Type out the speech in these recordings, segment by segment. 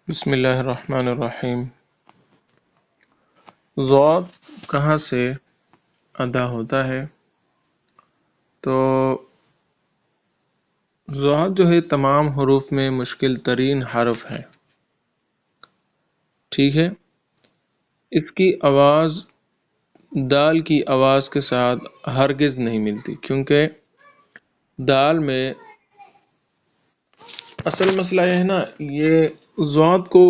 بسم اللہ الرحمن الرحیم۔ ضاد کہاں سے ادا ہوتا ہے؟ تو ضاد جو ہے تمام حروف میں مشکل ترین حرف ہے، ٹھیک ہے۔ اس کی آواز دال کی آواز کے ساتھ ہرگز نہیں ملتی، کیونکہ دال میں اصل مسئلہ یہ ہے نا، یہ ضاد کو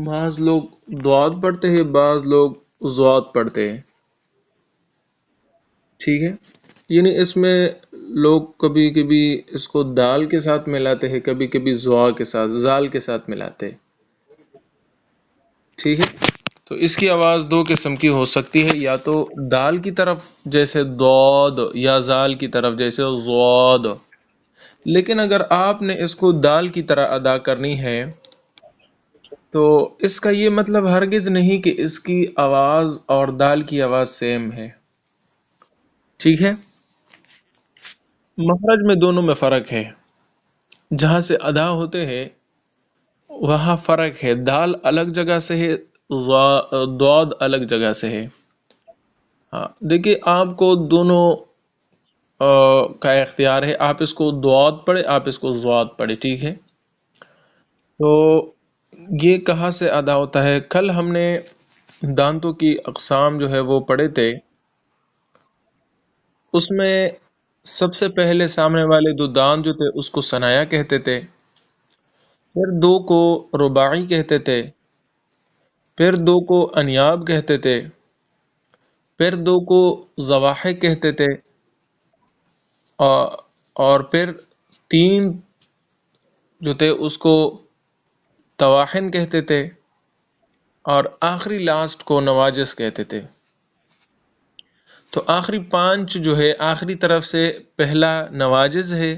بعض لوگ ضاد پڑھتے ہیں، بعض لوگ ضاد پڑھتے ہیں، ٹھیک ہے۔ یعنی اس میں لوگ کبھی کبھی اس کو دال کے ساتھ ملاتے ہیں، کبھی کبھی زوا کے ساتھ، زال کے ساتھ ملاتے ہیں، ٹھیک ہے۔ تو اس کی آواز دو قسم کی ہو سکتی ہے، یا تو دال کی طرف جیسے دود، یا زال کی طرف جیسے زود۔ لیکن اگر آپ نے اس کو دال کی طرح ادا کرنی ہے تو اس کا یہ مطلب ہرگز نہیں کہ اس کی آواز اور دال کی آواز سیم ہے، ٹھیک ہے۔ مخرج میں دونوں میں فرق ہے، جہاں سے ادا ہوتے ہیں وہاں فرق ہے، دال الگ جگہ سے ہے، دعاد الگ جگہ سے ہے۔ ہاں دیکھیے، آپ کو دونوں کا اختیار ہے، آپ اس کو دعاد پڑھے، آپ اس کو زواد پڑھے، ٹھیک ہے۔ تو یہ کہاں سے ادا ہوتا ہے؟ کل ہم نے دانتوں کی اقسام جو ہے وہ پڑھے تھے، اس میں سب سے پہلے سامنے والے دو دانت جو تھے اس کو ثنایا کہتے تھے، پھر دو کو رباعی کہتے تھے، پھر دو کو انیاب کہتے تھے، پھر دو کو زواحق کہتے تھے، اور پھر تین جو تھے اس کو تواحن کہتے تھے، اور آخری لاسٹ کو نواجس کہتے تھے۔ تو آخری پانچ جو ہے، آخری طرف سے پہلا نواجز ہے،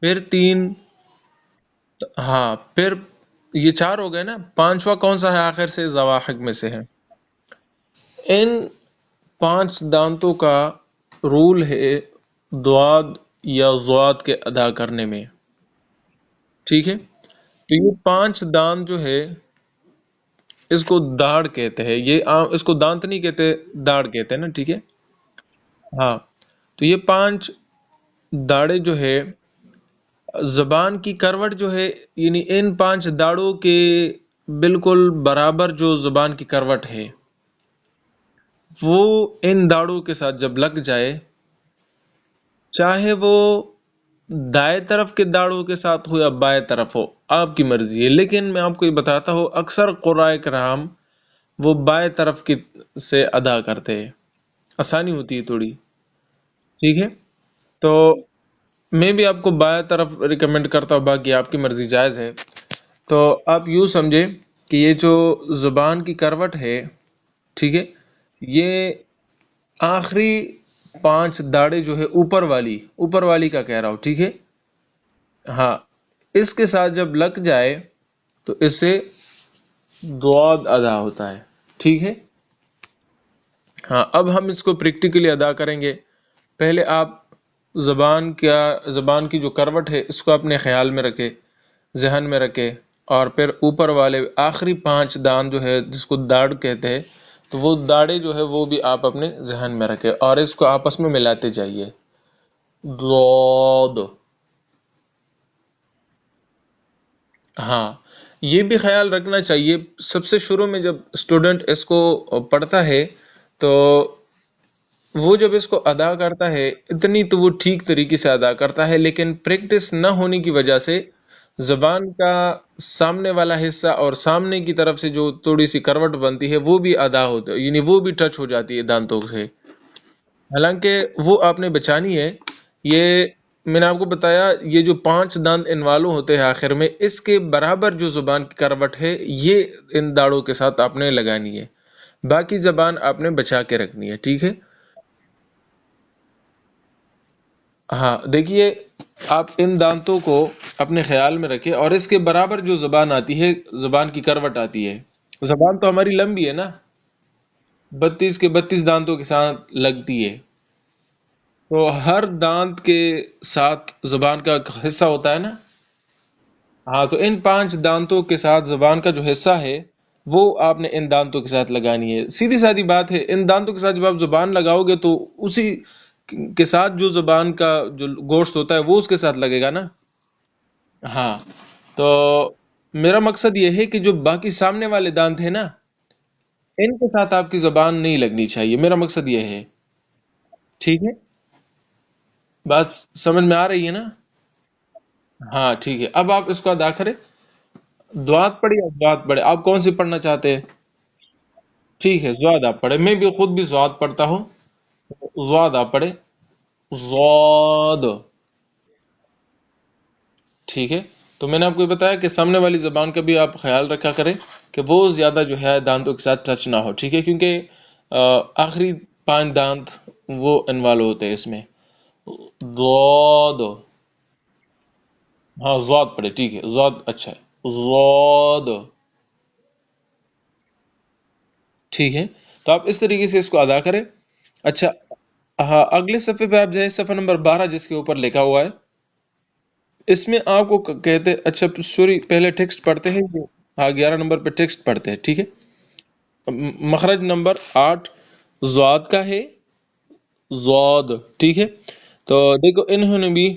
پھر تین، ہاں پھر یہ چار ہو گئے نا، پانچواں کون سا ہے آخر سے؟ زواحق میں سے ہے۔ ان پانچ دانتوں کا رول ہے دعاد یا ضاد کے ادا کرنے میں، ٹھیک ہے۔ تو یہ پانچ دانت جو ہے اس کو داڑ کہتے ہیں، یہ اس کو دانت نہیں کہتے، داڑ کہتے ہیں نا، ٹھیک ہے۔ ہاں، تو یہ پانچ داڑے جو ہے، زبان کی کروٹ جو ہے، یعنی ان پانچ داڑوں کے بالکل برابر جو زبان کی کروٹ ہے وہ ان داڑوں کے ساتھ جب لگ جائے، چاہے وہ دائیں طرف کے داڑوں کے ساتھ ہو یا بائیں طرف ہو، آپ کی مرضی ہے، لیکن میں آپ کو یہ بتاتا ہوں اکثر قرائے کرام وہ بائیں طرف کی سے ادا کرتے ہیں، آسانی ہوتی ہے تھوڑی، ٹھیک ہے۔ تو میں بھی آپ کو بائیں طرف ریکمینڈ کرتا ہوں، باقی آپ کی مرضی، جائز ہے۔ تو آپ یوں سمجھے کہ یہ جو زبان کی کروٹ ہے، ٹھیک ہے، یہ آخری پانچ داڑے جو ہے اوپر والی کا کہہ رہا ہوں، ٹھیک ہے، ہاں، اس کے ساتھ جب لگ جائے تو اس سے دعاد ادا ہوتا ہے، ٹھیک ہے۔ ہاں، اب ہم اس کو پریکٹیکلی ادا کریں گے۔ پہلے آپ زبان کی جو کروٹ ہے اس کو اپنے خیال میں رکھے، ذہن میں رکھے، اور پھر اوپر والے آخری پانچ دان جو ہے جس کو داڑ کہتے ہیں، تو وہ داڑے جو ہے وہ بھی آپ اپنے ذہن میں رکھے اور اس کو آپس میں ملاتے جائیے، ضاد۔ ہاں، یہ بھی خیال رکھنا چاہیے، سب سے شروع میں جب اسٹوڈنٹ اس کو پڑھتا ہے تو وہ جب اس کو ادا کرتا ہے اتنی تو وہ ٹھیک طریقے سے ادا کرتا ہے، لیکن پریکٹس نہ ہونے کی وجہ سے زبان کا سامنے والا حصہ اور سامنے کی طرف سے جو تھوڑی سی کروٹ بنتی ہے وہ بھی ادا ہوتا ہے، یعنی وہ بھی ٹچ ہو جاتی ہے دانتوں سے، حالانکہ وہ آپ نے بچانی ہے۔ یہ میں نے آپ کو بتایا، یہ جو پانچ دانت انوالو ہوتے ہیں آخر میں، اس کے برابر جو زبان کی کروٹ ہے یہ ان داڑوں کے ساتھ آپ نے لگانی ہے، باقی زبان آپ نے بچا کے رکھنی ہے، ٹھیک ہے۔ ہاں دیکھیے، آپ ان دانتوں کو اپنے خیال میں رکھیں اور اس کے برابر جو زبان آتی ہے، زبان کی کروٹ آتی ہے، زبان تو ہماری لمبی ہے نا، 32 کے 32 دانتوں کے ساتھ لگتی ہے، تو ہر دانت کے ساتھ زبان کا ایک حصہ ہوتا ہے نا، ہاں، تو ان 5 دانتوں کے ساتھ زبان کا جو حصہ ہے وہ آپ نے ان دانتوں کے ساتھ لگانی ہے. سیدھی سادی بات ہے، ان دانتوں کے ساتھ جب آپ زبان لگاؤ گے تو اسی کے ساتھ جو زبان کا جو گوشت ہوتا ہے وہ اس کے ساتھ لگے گا نا. ہاں، تو میرا مقصد یہ ہے کہ جو باقی سامنے والے دانت ہیں نا، ان کے ساتھ آپ کی زبان نہیں لگنی چاہیے. میرا مقصد یہ ہے. ٹھیک ہے، بات سمجھ میں آ رہی ہے نا؟ ہاں ٹھیک ہے، اب آپ اس کو ادا کریں. دعات پڑھی یا دعات پڑھے، آپ کون سی پڑھنا چاہتے ہیں؟ ٹھیک ہے، زواد آپ پڑھے. میں بھی خود بھی زواد پڑھتا ہوں. زواد آپ پڑھے. زواد. ٹھیک ہے، تو میں نے آپ کو یہ بتایا کہ سامنے والی زبان کا بھی آپ خیال رکھا کریں کہ وہ زیادہ جو ہے دانتوں کے ساتھ ٹچ نہ ہو. ٹھیک ہے، کیونکہ آخری 5 دانت وہ انوالو ہوتے ہیں اس میں. زواد. ہاں زواد پڑھے. ٹھیک ہے، زواد اچھا ہے. زواد. ٹھیک ہے، تو آپ اس طریقے سے اس کو ادا کریں. اچھا، ہاں اگلے صفحے پہ آپ جائیں، صفحہ نمبر 12 جس کے اوپر لکھا ہوا ہے. اس میں آپ کو کہتے، اچھا سوری، پہلے ٹیکسٹ پڑھتے ہیں. ہاں 11 نمبر پہ ٹیکسٹ پڑھتے ہیں. ٹھیک ہے، مخرج نمبر 8 زواد کا ہے. زواد. ٹھیک ہے، تو دیکھو انہوں نے بھی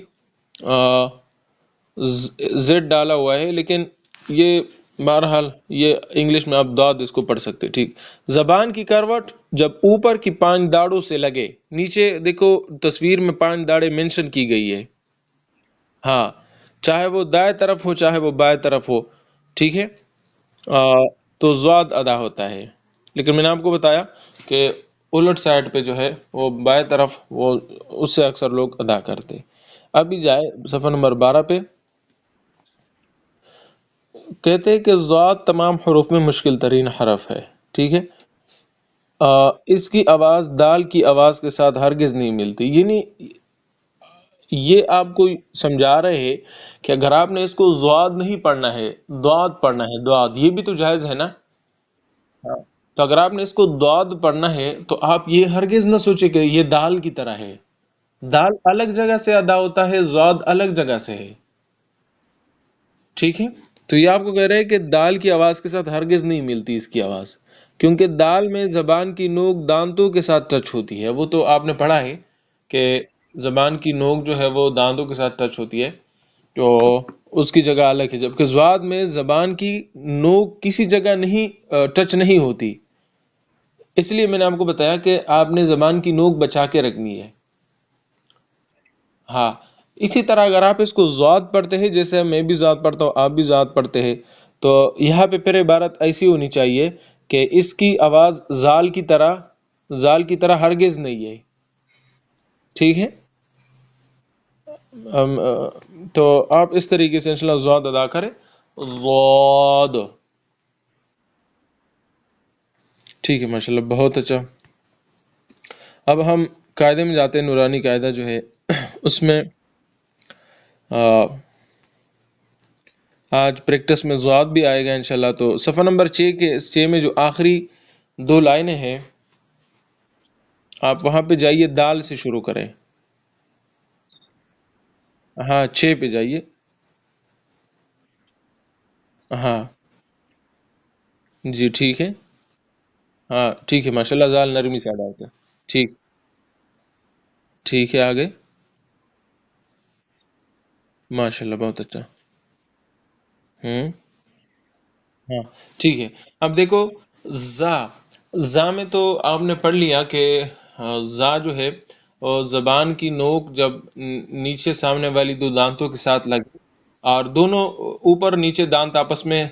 زیڈ ڈالا ہوا ہے، لیکن یہ بہرحال یہ انگلش میں آپ داد اس کو پڑھ سکتے. ٹھیک. زبان کی کروٹ جب اوپر کی 5 داڑوں سے لگے، نیچے دیکھو تصویر میں 5 داڑیں مینشن کی گئی ہے. ہاں، چاہے وہ دائیں طرف ہو چاہے وہ بائیں طرف ہو. ٹھیک ہے، آ، تو زواد ادا ہوتا ہے. لیکن میں نے آپ کو بتایا کہ الٹ سائڈ پہ جو ہے وہ بائیں طرف، وہ اس سے اکثر لوگ ادا کرتے. ابھی جائے صفحہ نمبر 12 پہ. کہتے ہیں کہ زواد تمام حروف میں مشکل ترین حرف ہے. ٹھیک ہے، اس کی آواز دال کی آواز کے ساتھ ہرگز نہیں ملتی. یعنی یہ آپ کو سمجھا رہے ہیں کہ اگر آپ نے اس کو زواد نہیں پڑھنا ہے، دعاد پڑھنا ہے. دعاد یہ بھی تو جائز ہے نا. ہاں. تو اگر آپ نے اس کو دعاد پڑھنا ہے تو آپ یہ ہرگز نہ سوچے کہ یہ دال کی طرح ہے. دال الگ جگہ سے ادا ہوتا ہے، زواد الگ جگہ سے ہے. ٹھیک ہے، تو یہ آپ کو کہہ رہے ہیں کہ دال کی آواز کے ساتھ ہرگز نہیں ملتی اس کی آواز، کیونکہ دال میں زبان کی نوک دانتوں کے ساتھ ٹچ ہوتی ہے. وہ تو آپ نے پڑھا ہے کہ زبان کی نوک جو ہے وہ دانتوں کے ساتھ ٹچ ہوتی ہے، تو اس کی جگہ الگ ہے. جبکہ زواد میں زبان کی نوک کسی جگہ نہیں ٹچ نہیں ہوتی. اس لیے میں نے آپ کو بتایا کہ آپ نے زبان کی نوک بچا کے رکھنی ہے. ہاں، اسی طرح اگر آپ اس کو ذات پڑھتے ہیں، جیسے میں بھی ذات پڑھتا ہوں، آپ بھی ذات پڑھتے ہیں، تو یہاں پہ پھر عبارت ایسی ہونی چاہیے کہ اس کی آواز زال کی طرح ہرگز نہیں ہے. ٹھیک ہے، تو آپ اس طریقے سے انشاءاللہ ذات ادا کریں. ضاد. ٹھیک ہے، ماشاءاللہ بہت اچھا. اب ہم قاعدے میں جاتے ہیں. نورانی قاعدہ جو ہے اس میں آج پریکٹس میں زواد بھی آئے گا انشاءاللہ. تو صفحہ نمبر 6 میں جو آخری 2 لائنیں ہیں، آپ وہاں پہ جائیے، دال سے شروع کریں. ہاں 6 پہ جائیے. ہاں جی ٹھیک ہے. ہاں ٹھیک ہے، ماشاءاللہ زال نرمی سے ادا ہوتا ہے. ٹھیک. ٹھیک ہے، آگے. ماشاءاللہ بہت اچھا. ہوں. ہاں ٹھیک ہے. اب دیکھو زا. زا میں تو آپ نے پڑھ لیا کہ زا جو ہے اور زبان کی نوک جب نیچے سامنے والی 2 دانتوں کے ساتھ لگے اور دونوں اوپر نیچے دانت آپس میں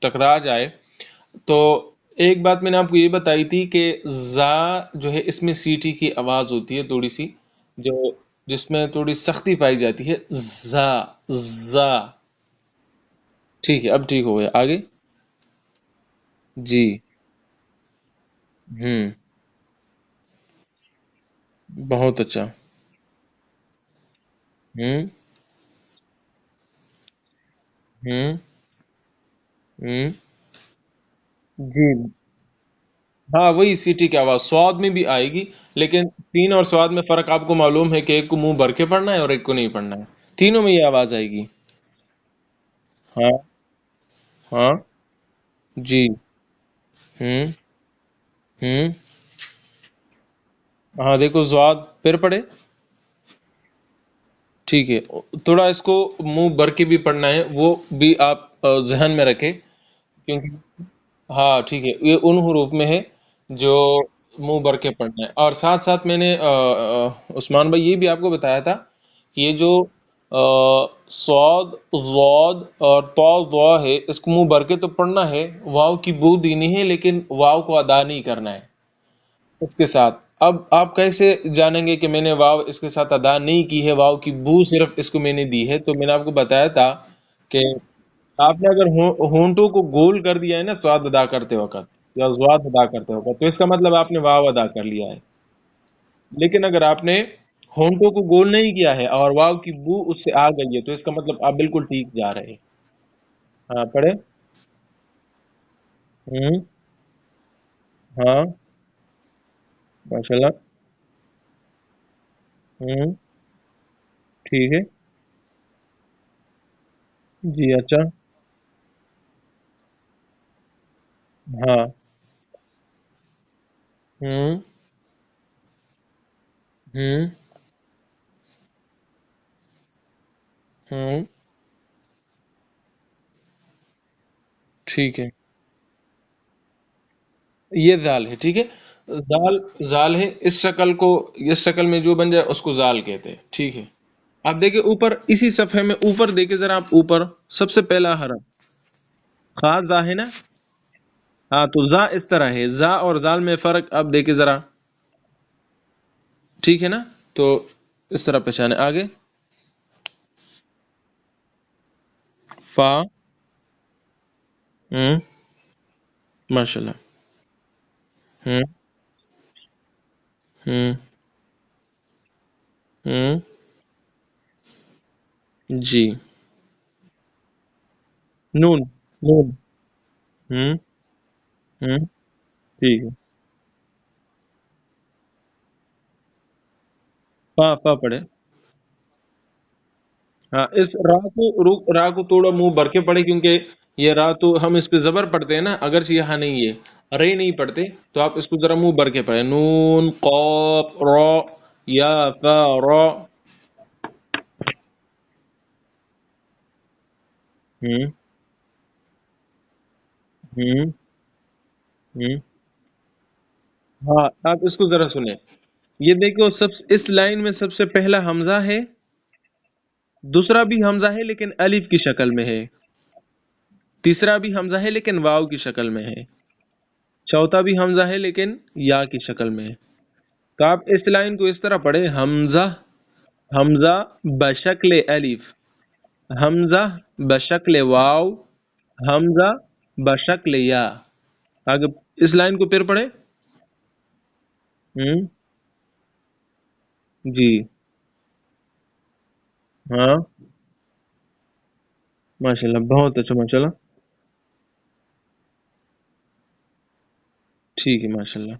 ٹکرا جائے، تو ایک بات میں نے آپ کو یہ بتائی تھی کہ زا جو ہے اس میں سی ٹی کی آواز ہوتی ہے تھوڑی سی، جو جس میں تھوڑی سختی پائی جاتی ہے. زا. زا. ٹھیک ہے، اب ٹھیک ہو گیا. آگے. جی. ہوں. بہت اچھا. ہوں. ہوں. ہوں. جی. ہاں وہی سیٹی کی آواز سواد میں بھی آئے گی، لیکن سین اور سواد میں فرق آپ کو معلوم ہے کہ ایک کو منہ بھر کے پڑھنا ہے اور ایک کو نہیں پڑھنا ہے. تینوں میں یہ آواز آئے گی. ہاں ہاں جی ہوں ہوں ہاں دیکھو زواد پھر پڑے. ٹھیک ہے. تھوڑا اس کو منہ بھر کے بھی پڑھنا ہے، وہ بھی آپ ذہن میں رکھیں کیونکہ ہاں ٹھیک ہے، یہ ان حروف میں ہے جو منہ بھر کے پڑھنا ہے. اور ساتھ ساتھ میں نے عثمان بھائی یہ بھی آپ کو بتایا تھا کہ یہ جو صاد ضاد اور طا ضا ہے، اس کو منہ بھر کے تو پڑھنا ہے، واو کی بو دینی ہے لیکن واو کو ادا نہیں کرنا ہے اس کے ساتھ. اب آپ کیسے جانیں گے کہ میں نے واو اس کے ساتھ ادا نہیں کی ہے، واو کی بو صرف اس کو میں نے دی ہے؟ تو میں نے آپ کو بتایا تھا کہ آپ نے اگر ہونٹوں کو گول کر دیا ہے نا سواد ادا کرتے وقت یا زواد ادا کرتے وقت، تو اس کا مطلب آپ نے واو ادا کر لیا ہے. لیکن اگر آپ نے ہونٹوں کو گول نہیں کیا ہے اور واو کی بو اس سے آ گئی ہے، تو اس کا مطلب آپ بالکل ٹھیک جا رہے ہیں. ہاں پڑھے. ہوں ہاں ماشاء اللہ. ہوں ٹھیک ہے. جی اچھا. ہاں. ہوں ہوں ہوں ٹھیک ہے. یہ زال ہے. ٹھیک ہے. زال زال ہے. اس شکل کو، اس شکل میں جو بن جائے اس کو زال کہتے ہیں. ٹھیک ہے. آپ دیکھیں اوپر اسی صفحے میں اوپر دیکھیں ذرا، آپ اوپر سب سے پہلا حرف خا زا ہے نا. ہاں تو زا اس طرح ہے، زا اور زال میں فرق آپ دیکھیں ذرا. ٹھیک ہے نا. تو اس طرح پہچانے آگے. فا. ہوں ماشاء اللہ. ہوں ہوں ہوں جی. نون. نون. ہوں ہوں ٹھیک ہے. فا فا پڑے. ہاں اس را کو را کو توڑا منہ بھر کے پڑے، کیونکہ یہ را تو ہم اس پہ زبر پڑھتے ہیں نا، اگرچہ یہاں نہیں ہے، رے نہیں پڑھتے. تو آپ اس کو ذرا منہ بھر کے پڑھیں. نون قاف را یا فا را. ہوں ہوں ہوں ہاں آپ اس کو ذرا سنیں. یہ دیکھو اس لائن میں سب سے پہلا حمزہ ہے، دوسرا بھی حمزہ ہے لیکن الف کی شکل میں ہے، تیسرا بھی حمزہ ہے لیکن واو کی شکل میں ہے، چوتھا بھی حمزہ ہے لیکن یا کی شکل میں ہے. تو آپ اس لائن کو اس طرح پڑھے: حمزہ، حمزہ بشکل الف، حمزہ بشکل واو، حمزہ بشکل یا. آگے اس لائن کو پھر پڑھے. ہوں جی ہاں ماشاء اللہ بہت اچھا ماشاء اللہ. ٹھیک ہے ماشاء اللہ.